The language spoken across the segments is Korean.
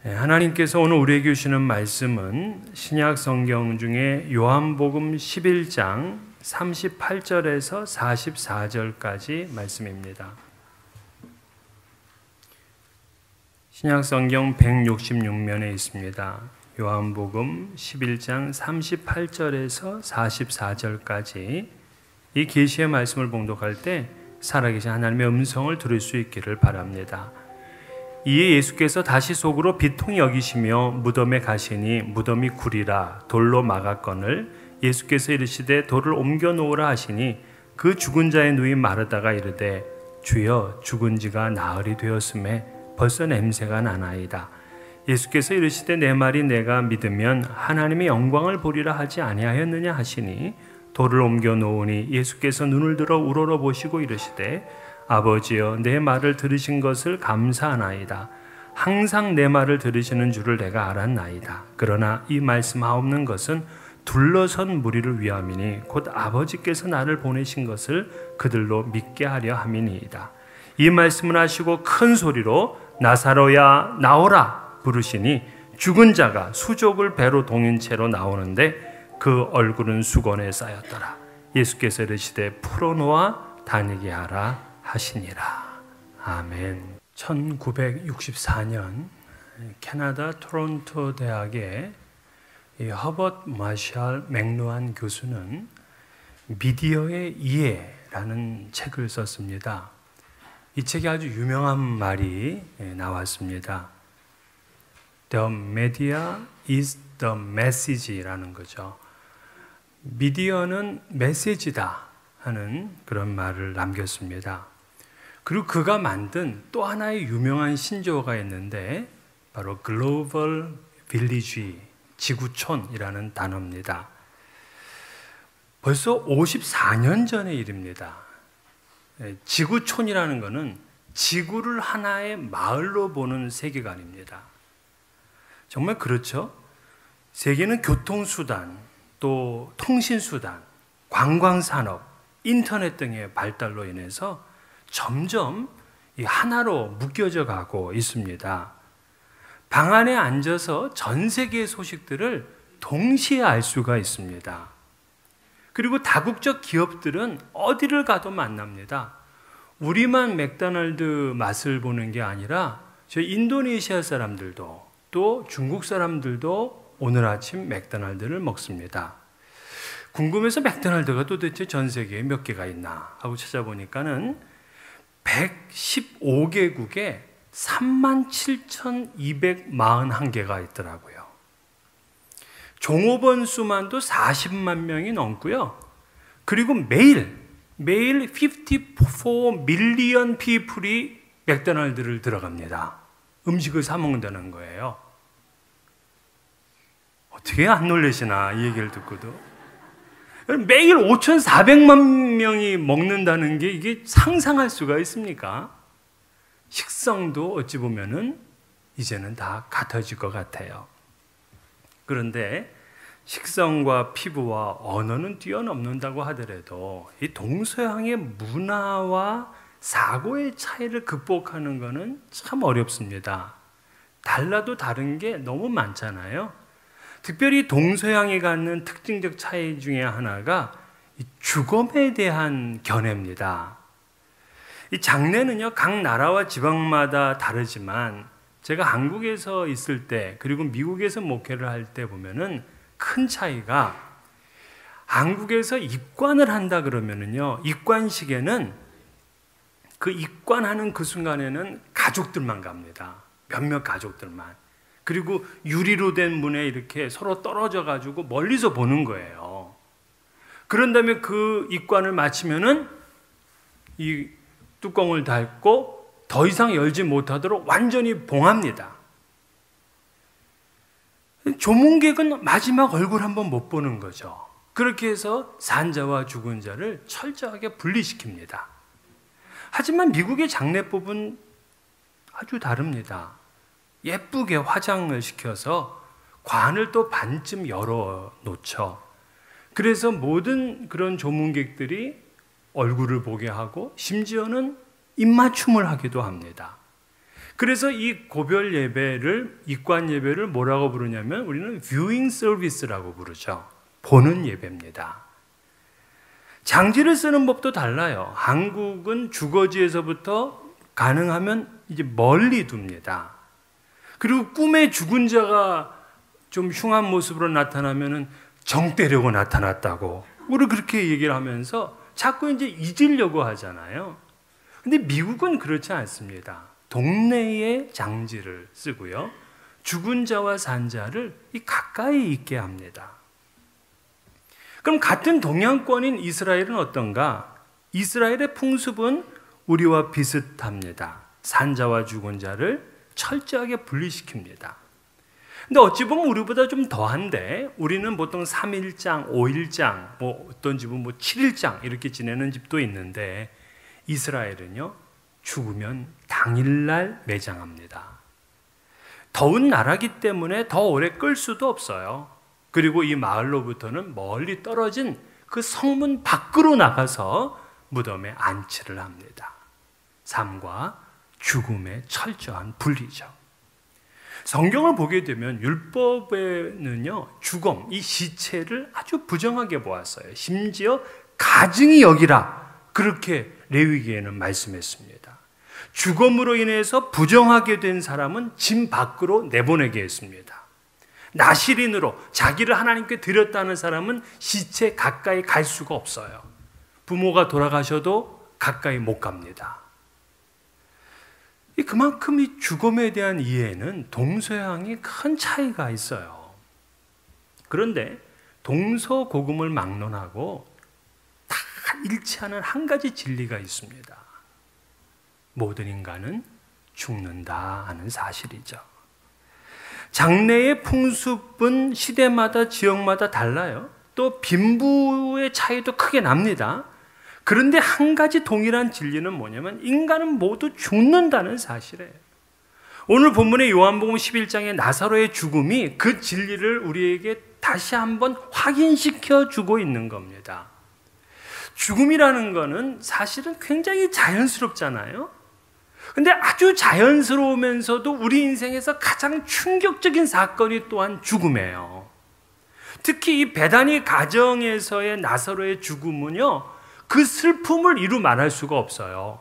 하나님께서 오늘 우리에게 주시는 말씀은 신약 성경 중에 요한복음 11장 38절에서 44절까지 말씀입니다. 신약 성경 166면에 있습니다. 요한복음 11장 38절에서 44절까지 이 계시의 말씀을 봉독할 때 살아계신 하나님의 음성을 들을 수 있기를 바랍니다. 이에 예수께서 다시 속으로 비통히 여기시며 무덤에 가시니 무덤이 굴이라 돌로 막았거늘 예수께서 이르시되 돌을 옮겨 놓으라 하시니 그 죽은 자의 누이 마르다가 이르되 주여 죽은 지가 나흘이 되었음에 벌써 냄새가 나나이다. 예수께서 이르시되 내 말이 내가 믿으면 하나님의 영광을 보리라 하지 아니하였느냐 하시니 돌을 옮겨 놓으니 예수께서 눈을 들어 우러러 보시고 이르시되 아버지여 내 말을 들으신 것을 감사하나이다. 항상 내 말을 들으시는 줄을 내가 알았나이다. 그러나 이 말씀하옵는 것은 둘러선 무리를 위함이니 곧 아버지께서 나를 보내신 것을 그들로 믿게 하려 함이니이다. 이 말씀을 하시고 큰 소리로 나사로야 나오라 부르시니 죽은 자가 수족을 배로 동인 채로 나오는데 그 얼굴은 수건에 쌓였더라. 예수께서 이르시되 풀어놓아 다니게 하라 하시니라. 아멘. 1964년 캐나다 토론토 대학의 허버트 마샬 맥루한 교수는 미디어의 이해라는 책을 썼습니다. 이 책에 아주 유명한 말이 나왔습니다. The media is the message라는 거죠. 미디어는 메시지다 하는 그런 말을 남겼습니다. 그리고 그가 만든 또 하나의 유명한 신조어가 있는데 바로 글로벌 빌리지, 지구촌이라는 단어입니다. 벌써 54년 전의 일입니다. 지구촌이라는 것은 지구를 하나의 마을로 보는 세계관입니다. 정말 그렇죠? 세계는 교통수단, 또 통신수단, 관광산업, 인터넷 등의 발달로 인해서 점점 하나로 묶여져 가고 있습니다. 방 안에 앉아서 전 세계의 소식들을 동시에 알 수가 있습니다. 그리고 다국적 기업들은 어디를 가도 만납니다. 우리만 맥도날드 맛을 보는 게 아니라 저 인도네시아 사람들도 또 중국 사람들도 오늘 아침 맥도날드를 먹습니다. 궁금해서 맥도날드가 도대체 전 세계에 몇 개가 있나 하고 찾아보니까는 115개국에 37,241개가 있더라고요. 종업원 수만도 40만 명이 넘고요. 그리고 매일 54 밀리언 피플이 맥도날드를 들어갑니다. 음식을 사 먹는다는 거예요. 어떻게 안 놀라시나 이 얘기를 듣고도. 매일 5,400만 명이 먹는다는 게 이게 상상할 수가 있습니까? 식성도 어찌 보면은 이제는 다 같아질 것 같아요. 그런데 식성과 피부와 언어는 뛰어넘는다고 하더라도 이 동서양의 문화와 사고의 차이를 극복하는 것은 참 어렵습니다. 달라도 다른 게 너무 많잖아요. 특별히 동서양이 갖는 특징적 차이 중에 하나가 죽음에 대한 견해입니다. 이 장례는요, 각 나라와 지방마다 다르지만 제가 한국에서 있을 때 그리고 미국에서 목회를 할 때 보면은 큰 차이가 한국에서 입관을 한다 그러면은요, 입관식에는 그 입관하는 그 순간에는 가족들만 갑니다. 몇몇 가족들만. 그리고 유리로 된 문에 이렇게 서로 떨어져 가지고 멀리서 보는 거예요. 그런 다음에 그 입관을 마치면은 이 뚜껑을 닫고 더 이상 열지 못하도록 완전히 봉합니다. 조문객은 마지막 얼굴 한번 못 보는 거죠. 그렇게 해서 산자와 죽은 자를 철저하게 분리시킵니다. 하지만 미국의 장례법은 아주 다릅니다. 예쁘게 화장을 시켜서 관을 또 반쯤 열어 놓죠. 그래서 모든 그런 조문객들이 얼굴을 보게 하고 심지어는 입맞춤을 하기도 합니다. 그래서 이 고별 예배를, 입관 예배를 뭐라고 부르냐면 우리는 viewing service라고 부르죠. 보는 예배입니다. 장지를 쓰는 법도 달라요. 한국은 주거지에서부터 가능하면 이제 멀리 둡니다. 그리고 꿈에 죽은 자가 좀 흉한 모습으로 나타나면은 정 때려고 나타났다고 우리 그렇게 얘기를 하면서 자꾸 이제 잊으려고 하잖아요. 근데 미국은 그렇지 않습니다. 동네에 장지를 쓰고요. 죽은 자와 산 자를 가까이 있게 합니다. 그럼 같은 동양권인 이스라엘은 어떤가? 이스라엘의 풍습은 우리와 비슷합니다. 산 자와 죽은 자를 철저하게 분리시킵니다. 근데 어찌 보면 우리보다 좀 더한데 우리는 보통 3일장, 5일장, 어떤 집은 7일장 이렇게 지내는 집도 있는데 이스라엘은요, 죽으면 당일날 매장합니다. 더운 나라기 때문에 더 오래 끌 수도 없어요. 그리고 이 마을로부터는 멀리 떨어진 그 성문 밖으로 나가서 무덤에 안치를 합니다. 삶과 죽음의 철저한 분리죠. 성경을 보게 되면 율법에는요, 죽음, 이 시체를 아주 부정하게 보았어요. 심지어 가증히 여기라, 그렇게 레위기에는 말씀했습니다. 죽음으로 인해서 부정하게 된 사람은 진 밖으로 내보내게 했습니다. 나실인으로 자기를 하나님께 드렸다는 사람은 시체 가까이 갈 수가 없어요. 부모가 돌아가셔도 가까이 못 갑니다. 그만큼 이 죽음에 대한 이해는 동서양이 큰 차이가 있어요. 그런데 동서고금을 막론하고 다 일치하는 한 가지 진리가 있습니다. 모든 인간은 죽는다 하는 사실이죠. 장래의 풍습은 시대마다 지역마다 달라요. 또 빈부의 차이도 크게 납니다. 그런데 한 가지 동일한 진리는 뭐냐면 인간은 모두 죽는다는 사실이에요. 오늘 본문의 요한복음 11장의 나사로의 죽음이 그 진리를 우리에게 다시 한번 확인시켜 주고 있는 겁니다. 죽음이라는 거는 사실은 굉장히 자연스럽잖아요. 근데 아주 자연스러우면서도 우리 인생에서 가장 충격적인 사건이 또한 죽음이에요. 특히 이 베다니 가정에서의 나사로의 죽음은요, 그 슬픔을 이루 말할 수가 없어요.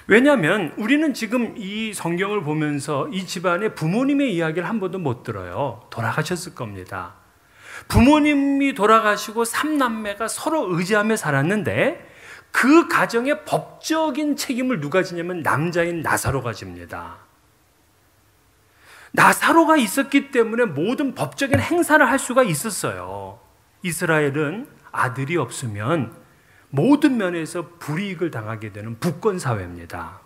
왜냐하면 우리는 지금 이 성경을 보면서 이 집안의 부모님의 이야기를 한 번도 못 들어요. 돌아가셨을 겁니다. 부모님이 돌아가시고 3남매가 서로 의지하며 살았는데 그 가정의 법적인 책임을 누가 지냐면 남자인 나사로가 집니다. 나사로가 있었기 때문에 모든 법적인 행사를 할 수가 있었어요. 이스라엘은 아들이 없으면 모든 면에서 불이익을 당하게 되는 부권 사회입니다.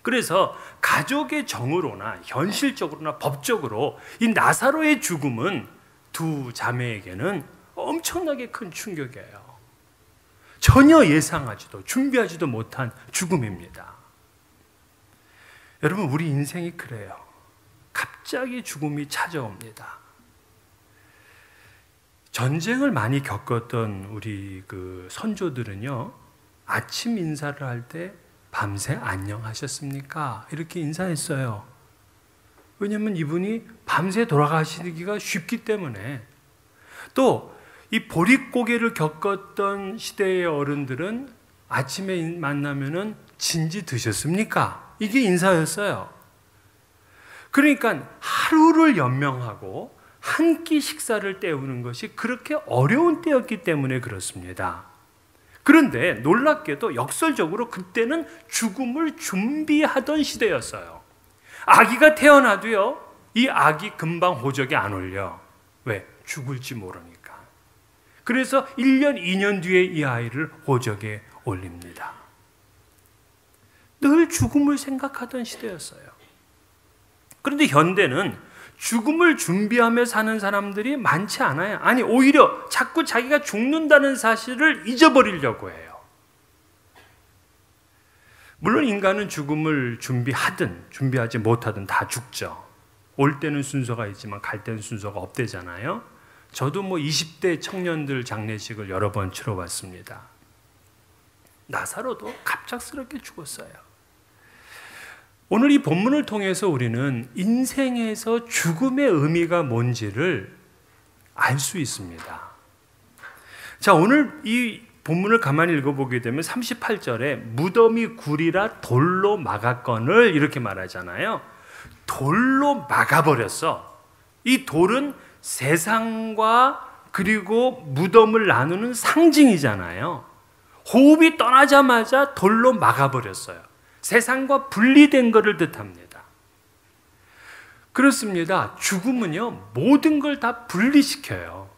그래서 가족의 정으로나 현실적으로나 법적으로 이 나사로의 죽음은 두 자매에게는 엄청나게 큰 충격이에요. 전혀 예상하지도 준비하지도 못한 죽음입니다. 여러분, 우리 인생이 그래요. 갑자기 죽음이 찾아옵니다. 전쟁을 많이 겪었던 우리 그 선조들은요, 아침 인사를 할 때 밤새 안녕하셨습니까? 이렇게 인사했어요. 왜냐하면 이분이 밤새 돌아가시기가 쉽기 때문에. 또 이 보릿고개를 겪었던 시대의 어른들은 아침에 만나면은 진지 드셨습니까? 이게 인사였어요. 그러니까 하루를 연명하고 한 끼 식사를 때우는 것이 그렇게 어려운 때였기 때문에 그렇습니다. 그런데 놀랍게도 역설적으로 그때는 죽음을 준비하던 시대였어요. 아기가 태어나도요, 이 아기 금방 호적에 안 올려. 왜? 죽을지 모르니까. 그래서 1년, 2년 뒤에 이 아이를 호적에 올립니다. 늘 죽음을 생각하던 시대였어요. 그런데 현대는 죽음을 준비하며 사는 사람들이 많지 않아요. 아니, 오히려 자꾸 자기가 죽는다는 사실을 잊어버리려고 해요. 물론 인간은 죽음을 준비하든 준비하지 못하든 다 죽죠. 올 때는 순서가 있지만 갈 때는 순서가 없대잖아요. 저도 20대 청년들 장례식을 여러 번 치러봤습니다. 나사로도 갑작스럽게 죽었어요. 오늘 이 본문을 통해서 우리는 인생에서 죽음의 의미가 뭔지를 알 수 있습니다. 자, 오늘 이 본문을 가만히 읽어보게 되면 38절에 무덤이 구리라 돌로 막았거늘 이렇게 말하잖아요. 돌로 막아버렸어. 이 돌은 세상과 그리고 무덤을 나누는 상징이잖아요. 호흡이 떠나자마자 돌로 막아버렸어요. 세상과 분리된 것을 뜻합니다. 그렇습니다. 죽음은요, 모든 걸 다 분리시켜요.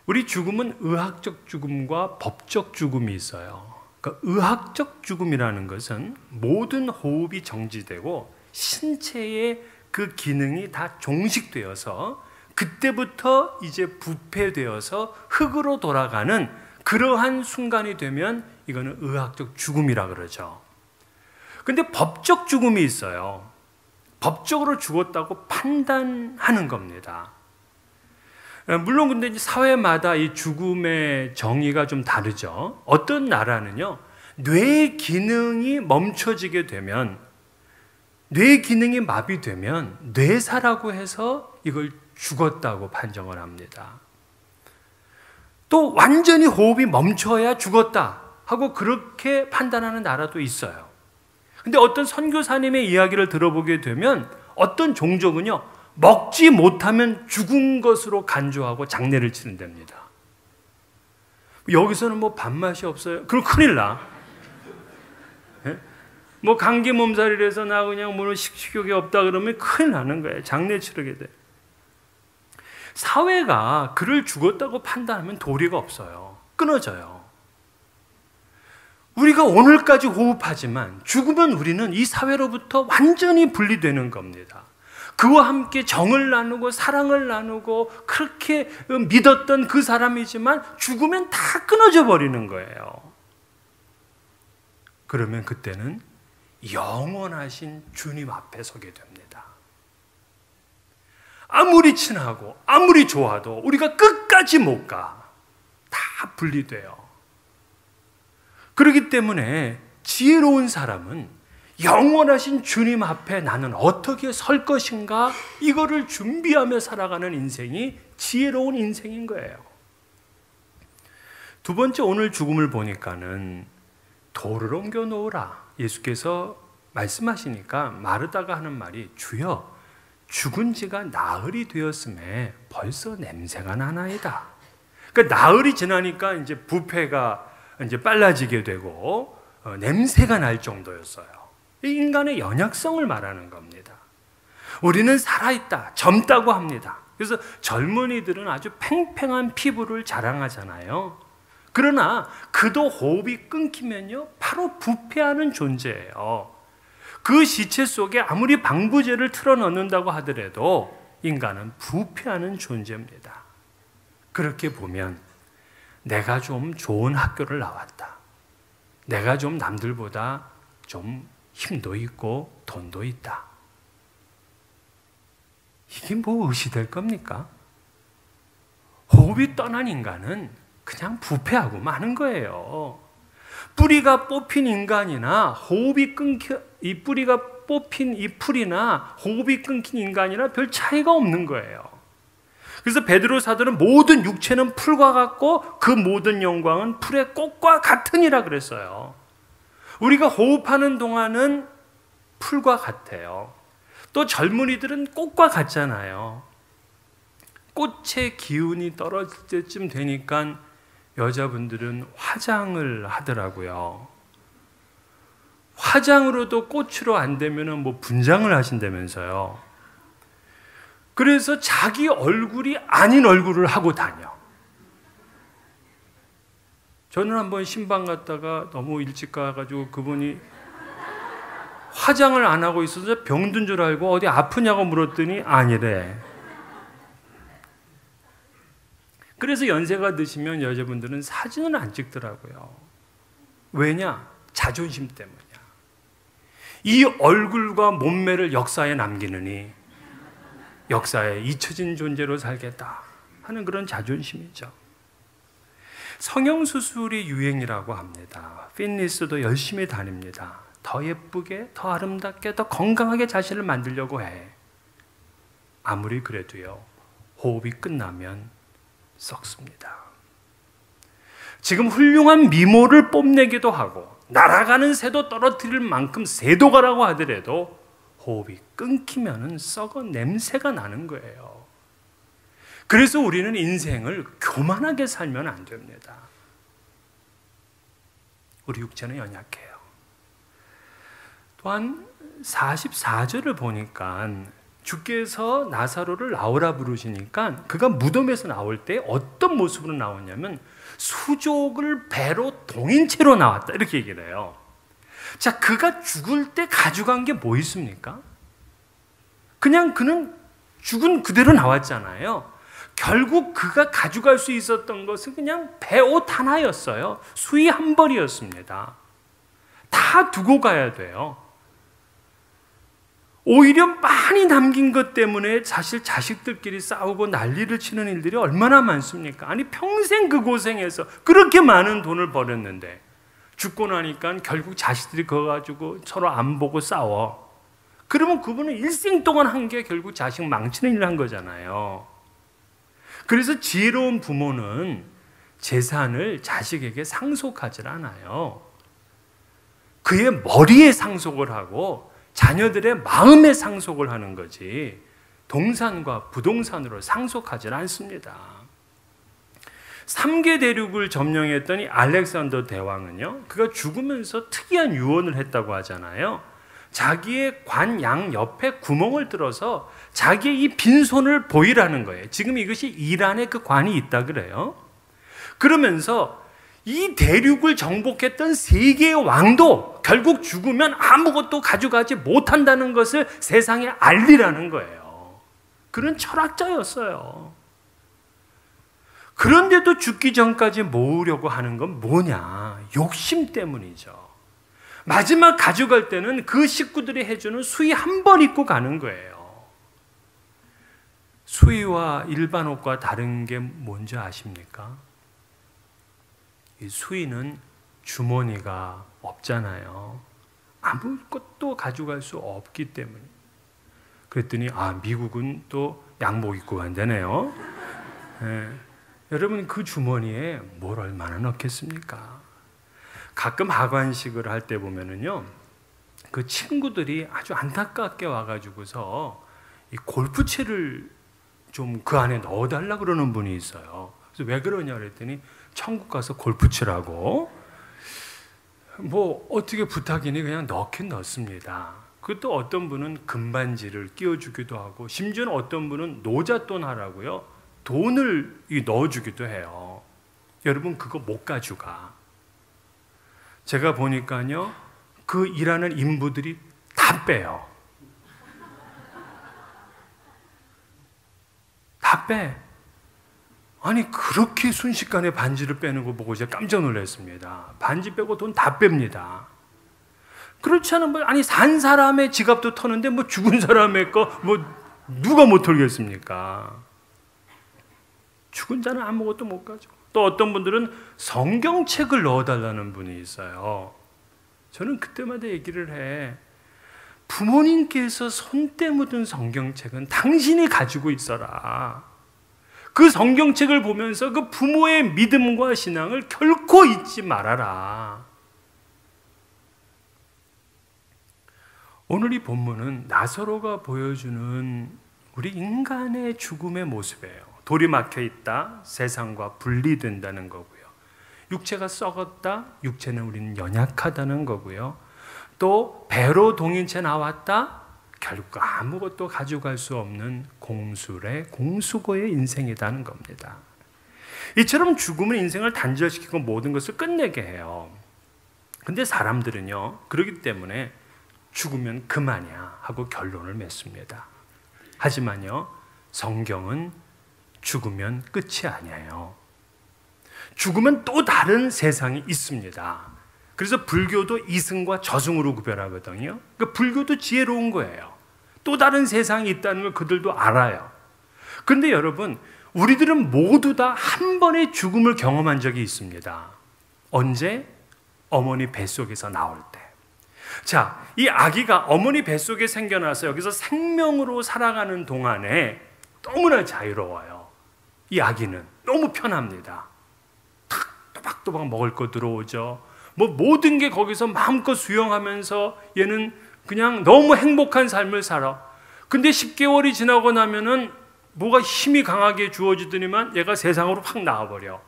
우리 죽음은 의학적 죽음과 법적 죽음이 있어요. 그러니까 의학적 죽음이라는 것은 모든 호흡이 정지되고 신체의 그 기능이 다 종식되어서 그때부터 이제 부패되어서 흙으로 돌아가는 그러한 순간이 되면 이거는 의학적 죽음이라 그러죠. 근데 법적 죽음이 있어요. 법적으로 죽었다고 판단하는 겁니다. 물론 근데 이제 사회마다 이 죽음의 정의가 좀 다르죠. 어떤 나라는요, 뇌 기능이 멈춰지게 되면, 뇌 기능이 마비되면 뇌사라고 해서 이걸 죽었다고 판정을 합니다. 또 완전히 호흡이 멈춰야 죽었다 하고 그렇게 판단하는 나라도 있어요. 근데 어떤 선교사님의 이야기를 들어보게 되면 어떤 종족은요, 먹지 못하면 죽은 것으로 간주하고 장례를 치른답니다. 여기서는 뭐 밥맛이 없어요. 그럼 큰일 나. 예? 뭐 감기 몸살이라서 나 그냥 뭐 식욕이 없다 그러면 큰일 나는 거예요. 장례 치르게 돼. 사회가 그를 죽었다고 판단하면 도리가 없어요. 끊어져요. 우리가 오늘까지 호흡하지만 죽으면 우리는 이 사회로부터 완전히 분리되는 겁니다. 그와 함께 정을 나누고 사랑을 나누고 그렇게 믿었던 그 사람이지만 죽으면 다 끊어져 버리는 거예요. 그러면 그때는 영원하신 주님 앞에 서게 됩니다. 아무리 친하고 아무리 좋아도 우리가 끝까지 못 가. 다 분리돼요. 그렇기 때문에 지혜로운 사람은 영원하신 주님 앞에 나는 어떻게 설 것인가, 이거를 준비하며 살아가는 인생이 지혜로운 인생인 거예요. 두 번째, 오늘 죽음을 보니까는 돌을 옮겨 놓으라 예수께서 말씀하시니까 마르다가 하는 말이, 주여 죽은 지가 나흘이 되었음에 벌써 냄새가 나나이다. 그러니까 나흘이 지나니까 이제 부패가 이제 빨라지게 되고 냄새가 날 정도였어요. 이 인간의 연약성을 말하는 겁니다. 우리는 살아있다, 젊다고 합니다. 그래서 젊은이들은 아주 팽팽한 피부를 자랑하잖아요. 그러나 그도 호흡이 끊기면요, 바로 부패하는 존재예요. 그 시체 속에 아무리 방부제를 틀어넣는다고 하더라도 인간은 부패하는 존재입니다. 그렇게 보면 내가 좀 좋은 학교를 나왔다. 내가 좀 남들보다 좀 힘도 있고 돈도 있다. 이게 뭐 의시될 겁니까? 호흡이 떠난 인간은 그냥 부패하고 마는 거예요. 뿌리가 뽑힌 인간이나 호흡이 끊겨, 이 뿌리가 뽑힌 이 풀이나 호흡이 끊긴 인간이나 별 차이가 없는 거예요. 그래서 베드로 사도는 모든 육체는 풀과 같고 그 모든 영광은 풀의 꽃과 같으니라 그랬어요. 우리가 호흡하는 동안은 풀과 같아요. 또 젊은이들은 꽃과 같잖아요. 꽃의 기운이 떨어질 때쯤 되니까 여자분들은 화장을 하더라고요. 화장으로도 꽃으로 안 되면 뭐 분장을 하신다면서요. 그래서 자기 얼굴이 아닌 얼굴을 하고 다녀. 저는 한번 신방 갔다가 너무 일찍 가가지고 그분이 화장을 안 하고 있어서 병든 줄 알고 어디 아프냐고 물었더니 아니래. 그래서 연세가 드시면 여자분들은 사진을 안 찍더라고요. 왜냐? 자존심 때문이야. 이 얼굴과 몸매를 역사에 남기느니 역사에 잊혀진 존재로 살겠다 하는 그런 자존심이죠. 성형수술이 유행이라고 합니다. 피트니스도 열심히 다닙니다. 더 예쁘게, 더 아름답게, 더 건강하게 자신을 만들려고 해. 아무리 그래도요, 호흡이 끝나면 썩습니다. 지금 훌륭한 미모를 뽐내기도 하고 날아가는 새도 떨어뜨릴 만큼 새도가라고 하더라도 호흡이 끊기면 썩어 냄새가 나는 거예요. 그래서 우리는 인생을 교만하게 살면 안 됩니다. 우리 육체는 연약해요. 또한 44절을 보니까 주께서 나사로를 나오라 부르시니까 그가 무덤에서 나올 때 어떤 모습으로 나오냐면 수족을 배로 동인 채로 나왔다, 이렇게 얘기를 해요. 자, 그가 죽을 때 가져간 게 뭐 있습니까? 그냥 그는 죽은 그대로 나왔잖아요. 결국 그가 가져갈 수 있었던 것은 그냥 배옷 하나였어요. 수의 한 벌이었습니다. 다 두고 가야 돼요. 오히려 많이 남긴 것 때문에 사실 자식들끼리 싸우고 난리를 치는 일들이 얼마나 많습니까? 아니, 평생 그 고생해서 그렇게 많은 돈을 벌였는데 죽고 나니까 결국 자식들이 그거 가지고 서로 안 보고 싸워. 그러면 그분은 일생 동안 한 게 결국 자식 망치는 일을 한 거잖아요. 그래서 지혜로운 부모는 재산을 자식에게 상속하지 않아요. 그의 머리에 상속을 하고 자녀들의 마음에 상속을 하는 거지 동산과 부동산으로 상속하지 않습니다. 3개 대륙을 점령했던 이 알렉산더 대왕은요, 그가 죽으면서 특이한 유언을 했다고 하잖아요. 자기의 관 양 옆에 구멍을 뚫어서 자기의 이 빈손을 보이라는 거예요. 지금 이것이 이란에 그 관이 있다 그래요. 그러면서 이 대륙을 정복했던 세계의 왕도 결국 죽으면 아무것도 가져가지 못한다는 것을 세상에 알리라는 거예요. 그런 철학자였어요. 그런데도 죽기 전까지 모으려고 하는 건 뭐냐? 욕심 때문이죠. 마지막 가져갈 때는 그 식구들이 해주는 수의 한 벌 입고 가는 거예요. 수의와 일반 옷과 다른 게 뭔지 아십니까? 이 수의는 주머니가 없잖아요. 아무것도 가져갈 수 없기 때문에. 그랬더니 미국은 또 양복 입고 간다네요. 여러분, 그 주머니에 뭘 얼마나 넣겠습니까? 가끔 하관식을 할 때 보면은요, 그 친구들이 아주 안타깝게 와가지고서 이 골프채를 좀 그 안에 넣어달라 그러는 분이 있어요. 그래서 왜 그러냐 그랬더니 천국 가서 골프 치라고. 뭐 어떻게 부탁이니 그냥 넣긴 넣습니다. 그것도 어떤 분은 금반지를 끼워주기도 하고, 심지어는 어떤 분은 노잣돈 하라고요, 돈을 넣어주기도 해요. 여러분, 그거 못 가져가. 제가 보니까요, 그 일하는 인부들이 다 빼요. 다 빼. 아니, 그렇게 순식간에 반지를 빼는 거 보고 제가 깜짝 놀랐습니다. 반지 빼고 돈 다 뺍니다. 그렇지 않으면, 아니, 산 사람의 지갑도 터는데 뭐 죽은 사람의 거 뭐 누가 못 털겠습니까? 죽은 자는 아무것도 못 가지고. 또 어떤 분들은 성경책을 넣어달라는 분이 있어요. 저는 그때마다 얘기를 해. 부모님께서 손때 묻은 성경책은 당신이 가지고 있어라. 그 성경책을 보면서 그 부모의 믿음과 신앙을 결코 잊지 말아라. 오늘 이 본문은 나사로가 보여주는 우리 인간의 죽음의 모습이에요. 돌이 막혀 있다, 세상과 분리된다는 거고요. 육체가 썩었다, 육체는 우리는 연약하다는 거고요. 또 배로 동인 채 나왔다, 결국 아무것도 가져갈 수 없는 공수고의 인생이라는 겁니다. 이처럼 죽음은 인생을 단절시키고 모든 것을 끝내게 해요. 근데 사람들은요, 그렇기 때문에 죽으면 그만이야 하고 결론을 맺습니다. 하지만요, 성경은 죽으면 끝이 아니에요. 죽으면 또 다른 세상이 있습니다. 그래서 불교도 이승과 저승으로 구별하거든요. 그러니까 불교도 지혜로운 거예요. 또 다른 세상이 있다는 걸 그들도 알아요. 그런데 여러분, 우리들은 모두 다 한 번의 죽음을 경험한 적이 있습니다. 언제? 어머니 뱃속에서 나올 때. 자, 이 아기가 어머니 뱃속에 생겨나서 여기서 생명으로 살아가는 동안에 너무나 자유로워요. 이 아기는 너무 편합니다. 탁 또박또박 먹을 거 들어오죠. 모든 게 거기서 마음껏 수용하면서 얘는 그냥 너무 행복한 삶을 살아. 근데 10개월이 지나고 나면은 뭐가 힘이 강하게 주어지더니만 얘가 세상으로 확 나와버려.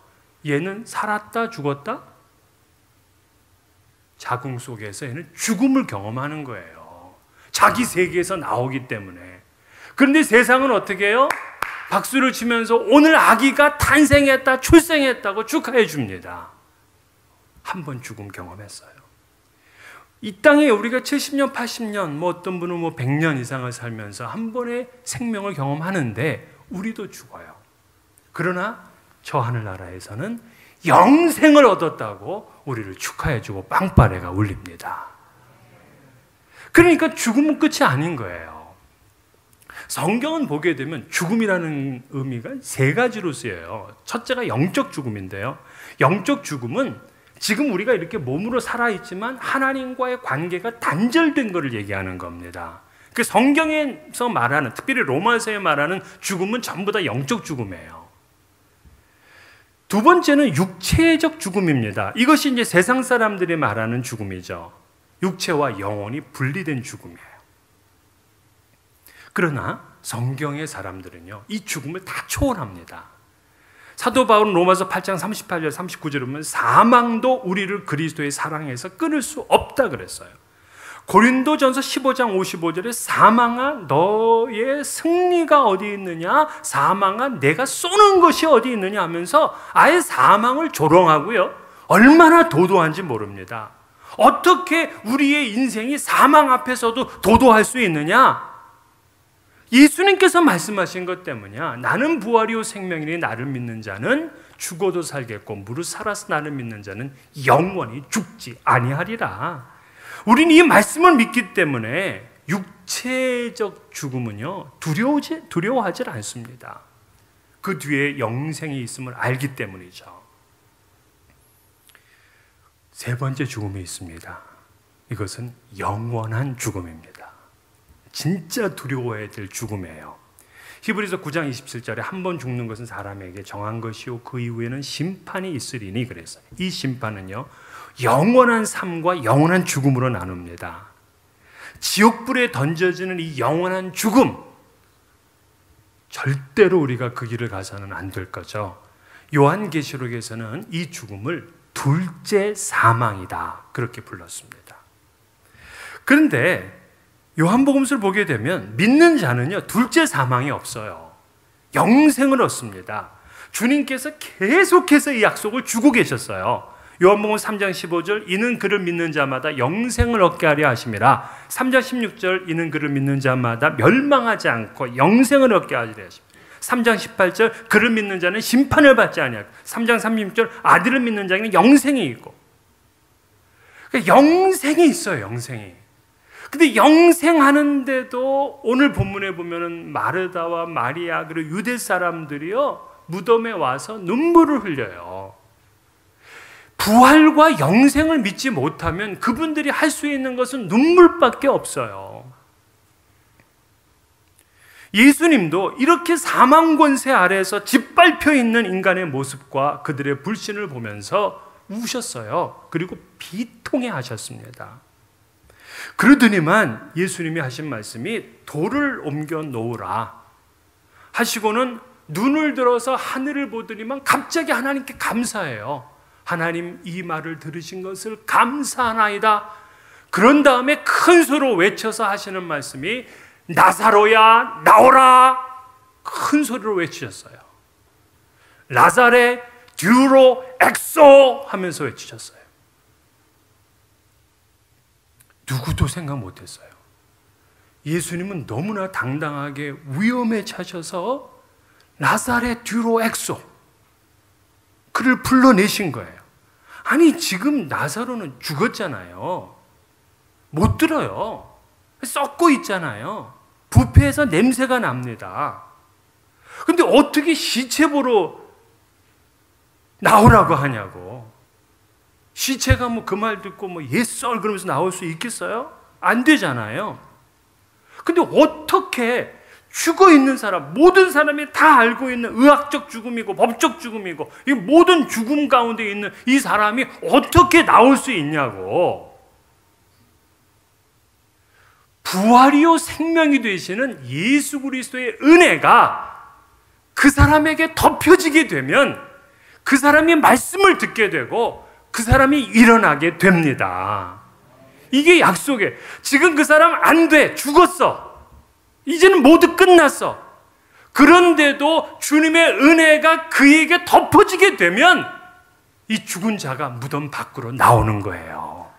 얘는 살았다 죽었다? 자궁 속에서 얘는 죽음을 경험하는 거예요. 자기 세계에서 나오기 때문에. 그런데 세상은 어떻게 해요? 박수를 치면서 오늘 아기가 탄생했다, 출생했다고 축하해 줍니다. 한 번 죽음 경험했어요. 이 땅에 우리가 70년, 80년, 어떤 분은 100년 이상을 살면서 한 번의 생명을 경험하는데 우리도 죽어요. 그러나 저 하늘나라에서는 영생을 얻었다고 우리를 축하해주고 빵빠레가 울립니다. 그러니까 죽음은 끝이 아닌 거예요. 성경은 보게 되면 죽음이라는 의미가 세 가지로 쓰여요. 첫째가 영적 죽음인데요. 영적 죽음은 지금 우리가 이렇게 몸으로 살아있지만 하나님과의 관계가 단절된 것을 얘기하는 겁니다. 그 성경에서 말하는, 특별히 로마서에 말하는 죽음은 전부 다 영적 죽음이에요. 두 번째는 육체적 죽음입니다. 이것이 이제 세상 사람들이 말하는 죽음이죠. 육체와 영혼이 분리된 죽음이에요. 그러나 성경의 사람들은요, 이 죽음을 다 초월합니다. 사도 바울은 로마서 8장 38절 39절에 보면 사망도 우리를 그리스도의 사랑에서 끊을 수 없다 그랬어요. 고린도전서 15장 55절에 사망아 너의 승리가 어디 있느냐, 사망아 내가 쏘는 것이 어디 있느냐 하면서 아예 사망을 조롱하고요, 얼마나 도도한지 모릅니다. 어떻게 우리의 인생이 사망 앞에서도 도도할 수 있느냐? 예수님께서 말씀하신 것 때문이야. 나는 부활이요 생명이니 나를 믿는 자는 죽어도 살겠고 무릇 살아서 나를 믿는 자는 영원히 죽지 아니하리라. 우리는 이 말씀을 믿기 때문에 육체적 죽음은요 두려워하지 않습니다. 그 뒤에 영생이 있음을 알기 때문이죠. 세 번째 죽음이 있습니다. 이것은 영원한 죽음입니다. 진짜 두려워해야 될 죽음이에요. 히브리서 9장 27절에 한 번 죽는 것은 사람에게 정한 것이요 그 이후에는 심판이 있으리니 그랬어요. 이 심판은요 영원한 삶과 영원한 죽음으로 나눕니다. 지옥불에 던져지는 이 영원한 죽음, 절대로 우리가 그 길을 가서는 안 될 거죠. 요한계시록에서는 이 죽음을 둘째 사망이다 그렇게 불렀습니다. 그런데 요한복음서를 보게 되면 믿는 자는요 둘째 사망이 없어요. 영생을 얻습니다. 주님께서 계속해서 이 약속을 주고 계셨어요. 요한복음 3장 15절 이는 그를 믿는 자마다 영생을 얻게 하려 하심이라. 3장 16절 이는 그를 믿는 자마다 멸망하지 않고 영생을 얻게 하려 하심이라. 3장 18절 그를 믿는 자는 심판을 받지 아니하고. 3장 36절 아들을 믿는 자에게는 영생이 있고. 그러니까 영생이 있어요. 영생이. 근데 영생하는데도 오늘 본문에 보면은 마르다와 마리아 그리고 유대 사람들이요 무덤에 와서 눈물을 흘려요. 부활과 영생을 믿지 못하면 그분들이 할 수 있는 것은 눈물밖에 없어요. 예수님도 이렇게 사망 권세 아래에서 짓밟혀 있는 인간의 모습과 그들의 불신을 보면서 우셨어요. 그리고 비통해 하셨습니다. 그러더니만 예수님이 하신 말씀이 돌을 옮겨 놓으라 하시고는 눈을 들어서 하늘을 보더니만 갑자기 하나님께 감사해요. 하나님 이 말을 들으신 것을 감사하나이다. 그런 다음에 큰 소리로 외쳐서 하시는 말씀이 나사로야 나오라 큰 소리로 외치셨어요. 라자레 듀로 엑소 하면서 외치셨어요. 누구도 생각 못했어요. 예수님은 너무나 당당하게 위험에 차셔서 나사렛 듀로 엑소 그를 불러내신 거예요. 아니 지금 나사로는 죽었잖아요. 못 들어요. 썩고 있잖아요. 부패해서 냄새가 납니다. 근데 어떻게 시체 보러 나오라고 하냐고. 시체가 뭐 그 말 듣고 뭐 예썰 그러면서 나올 수 있겠어요? 안 되잖아요. 근데 어떻게 죽어 있는 사람, 모든 사람이 다 알고 있는 의학적 죽음이고 법적 죽음이고 이 모든 죽음 가운데 있는 이 사람이 어떻게 나올 수 있냐고. 부활이요 생명이 되시는 예수 그리스도의 은혜가 그 사람에게 덮여지게 되면 그 사람이 말씀을 듣게 되고 그 사람이 일어나게 됩니다. 이게 약속이에요. 지금 그 사람 안 돼. 죽었어. 이제는 모두 끝났어. 그런데도 주님의 은혜가 그에게 덮어지게 되면 이 죽은 자가 무덤 밖으로 나오는 거예요.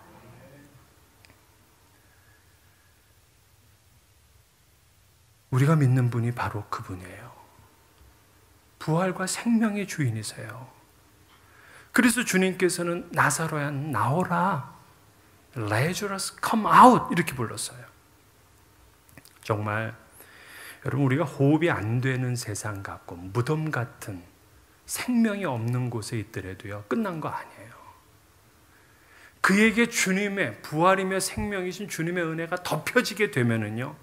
우리가 믿는 분이 바로 그분이에요. 부활과 생명의 주인이세요. 그래서 주님께서는 나사로야 나오라, Lazarus come out 이렇게 불렀어요. 정말 여러분, 우리가 호흡이 안 되는 세상 같고 무덤 같은 생명이 없는 곳에 있더라도요, 끝난 거 아니에요. 그에게 주님의 부활이며 생명이신 주님의 은혜가 덮여지게 되면은요,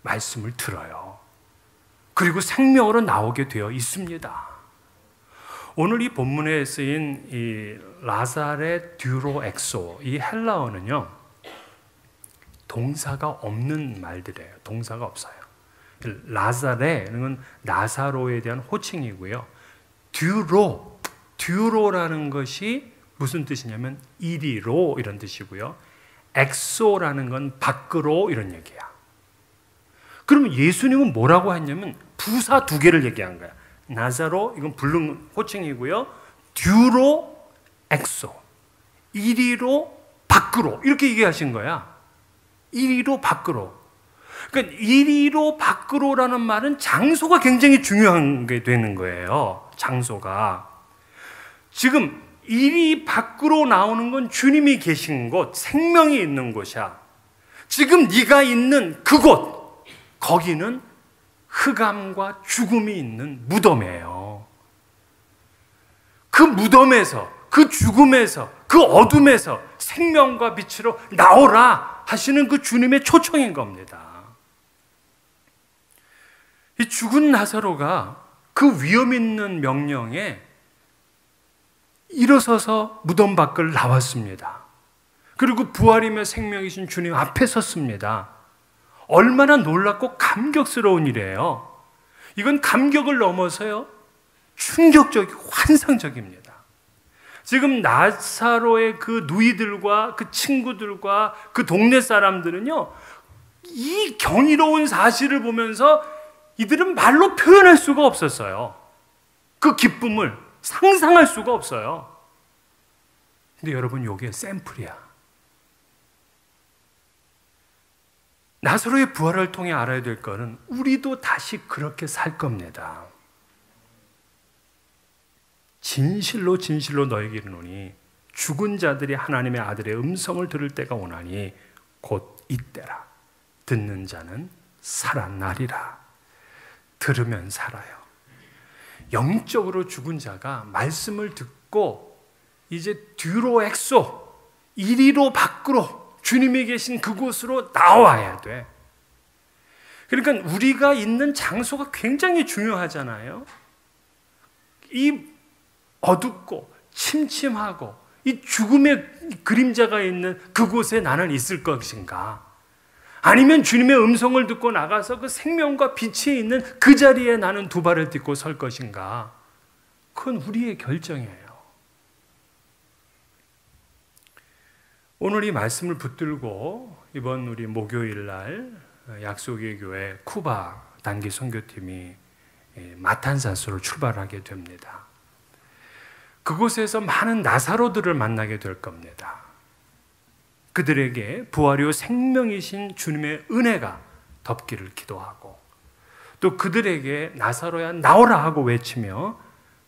말씀을 들어요. 그리고 생명으로 나오게 되어 있습니다. 오늘 이 본문에 쓰인 이 라사레 듀로엑소, 이 헬라어는요, 동사가 없는 말들이에요. 동사가 없어요. 라사레는 나사로에 대한 호칭이고요. 듀로라는 것이 무슨 뜻이냐면 이리로 이런 뜻이고요. 엑소라는 건 밖으로 이런 얘기야. 그러면 예수님은 뭐라고 했냐면 부사 두 개를 얘기한 거야. 나사로, 이건 불능 호칭이고요. 듀로, 엑소. 이리로, 밖으로. 이렇게 얘기하신 거야. 이리로, 밖으로. 그러니까 이리로, 밖으로라는 말은 장소가 굉장히 중요한 게 되는 거예요. 장소가. 지금 이리 밖으로 나오는 건 주님이 계신 곳, 생명이 있는 곳이야. 지금 네가 있는 그곳, 거기는 흑암과 죽음이 있는 무덤이에요. 그 무덤에서, 그 죽음에서, 그 어둠에서 생명과 빛으로 나오라 하시는 그 주님의 초청인 겁니다. 이 죽은 나사로가 그 위험 있는 명령에 일어서서 무덤 밖을 나왔습니다. 그리고 부활이며 생명이신 주님 앞에 섰습니다. 얼마나 놀랍고 감격스러운 일이에요. 이건 감격을 넘어서요, 충격적이고 환상적입니다. 지금 나사로의 그 누이들과 그 친구들과 그 동네 사람들은요, 이 경이로운 사실을 보면서 이들은 말로 표현할 수가 없었어요. 그 기쁨을 상상할 수가 없어요. 근데 여러분, 이게 샘플이야. 나사로의 부활을 통해 알아야 될 것은 우리도 다시 그렇게 살 겁니다. 진실로 진실로 너에게 이르노니 죽은 자들이 하나님의 아들의 음성을 들을 때가 오나니 곧 이때라. 듣는 자는 살아나리라. 들으면 살아요. 영적으로 죽은 자가 말씀을 듣고 이제 뒤로 엑소, 이리로 밖으로 주님이 계신 그곳으로 나와야 돼. 그러니까 우리가 있는 장소가 굉장히 중요하잖아요. 이 어둡고 침침하고 이 죽음의 그림자가 있는 그곳에 나는 있을 것인가? 아니면 주님의 음성을 듣고 나가서 그 생명과 빛이 있는 그 자리에 나는 두 발을 딛고 설 것인가? 그건 우리의 결정이에요. 오늘 이 말씀을 붙들고 이번 우리 목요일 날 약속의 교회 쿠바 단기 선교팀이 마탄사스로 출발하게 됩니다. 그곳에서 많은 나사로들을 만나게 될 겁니다. 그들에게 부활이요 생명이신 주님의 은혜가 덮기를 기도하고, 또 그들에게 나사로야 나오라 하고 외치며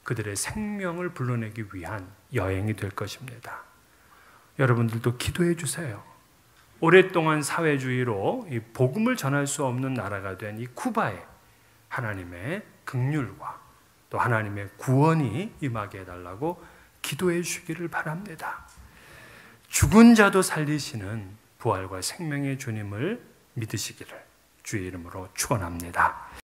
그들의 생명을 불러내기 위한 여행이 될 것입니다. 여러분들도 기도해 주세요. 오랫동안 사회주의로 이 복음을 전할 수 없는 나라가 된 이 쿠바에 하나님의 긍휼과 또 하나님의 구원이 임하게 해달라고 기도해 주시기를 바랍니다. 죽은 자도 살리시는 부활과 생명의 주님을 믿으시기를 주의 이름으로 축원합니다.